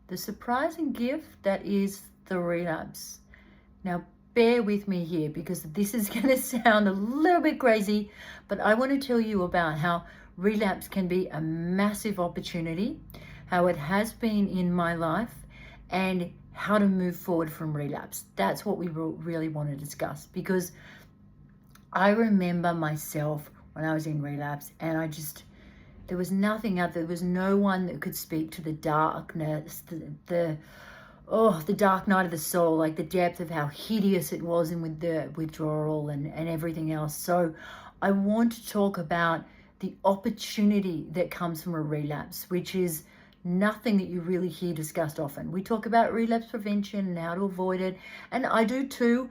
the surprising gift that is the relapse. Now, bear with me here because this is going to sound a little bit crazy, but I want to tell you about how relapse can be a massive opportunity, how it has been in my life, and how to move forward from relapse. That's what we really want to discuss, because I remember myself when I was in relapse, and there was nothing out there. There was no one that could speak to the darkness, the dark night of the soul, like the depth of how hideous it was, and with the withdrawal and everything else. So I want to talk about the opportunity that comes from a relapse, which is nothing that you really hear discussed often. We talk about relapse prevention and how to avoid it, and I do too.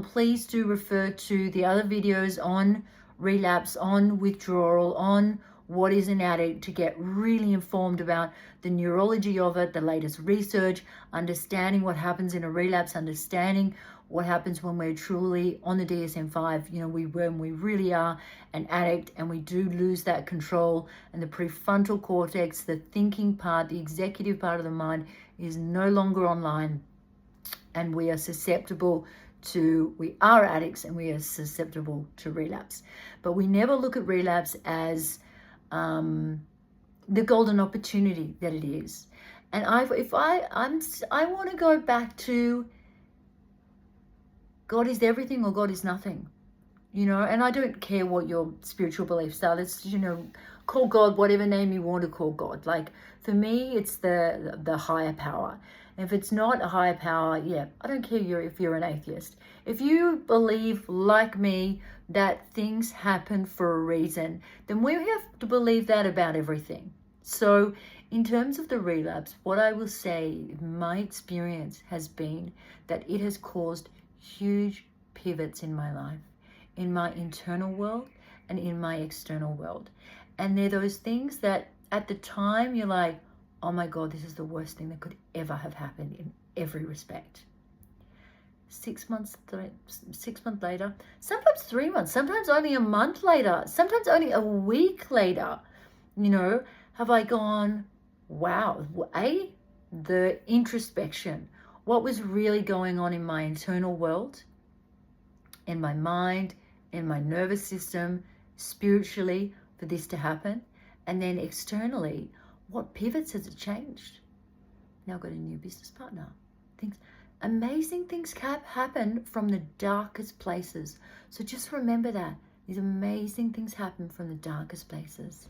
Please do refer to the other videos on relapse, on withdrawal, on what is an addict, to get really informed about the neurology of it, the latest research, understanding what happens in a relapse, understanding what happens when we're truly on the DSM-5, when we really are an addict and we do lose that control, and the prefrontal cortex, the thinking part, the executive part of the mind is no longer online, and we are addicts and we are susceptible to relapse. But we never look at relapse as the golden opportunity that it is. And I want to go back to God is everything or God is nothing, and I don't care what your spiritual beliefs are. Let's, call God whatever name you want to call God. Like, for me, it's the higher power. And if it's not a higher power, I don't care if you're an atheist. If you believe, like me, that things happen for a reason, then we have to believe that about everything. So in terms of the relapse, what I will say, my experience has been that it has caused huge pivots in my life, in my internal world and in my external world. And they're those things that at the time you're like, oh my God, this is the worst thing that could ever have happened in every respect. 6 months later, sometimes 3 months, sometimes only a month later, sometimes only a week later, have I gone, wow, the introspection, what was really going on in my internal world, in my mind, in my nervous system, spiritually, for this to happen. And then externally, what pivots has it changed? Now I've got a new business partner. Amazing things happen from the darkest places. So just remember that. These amazing things happen from the darkest places.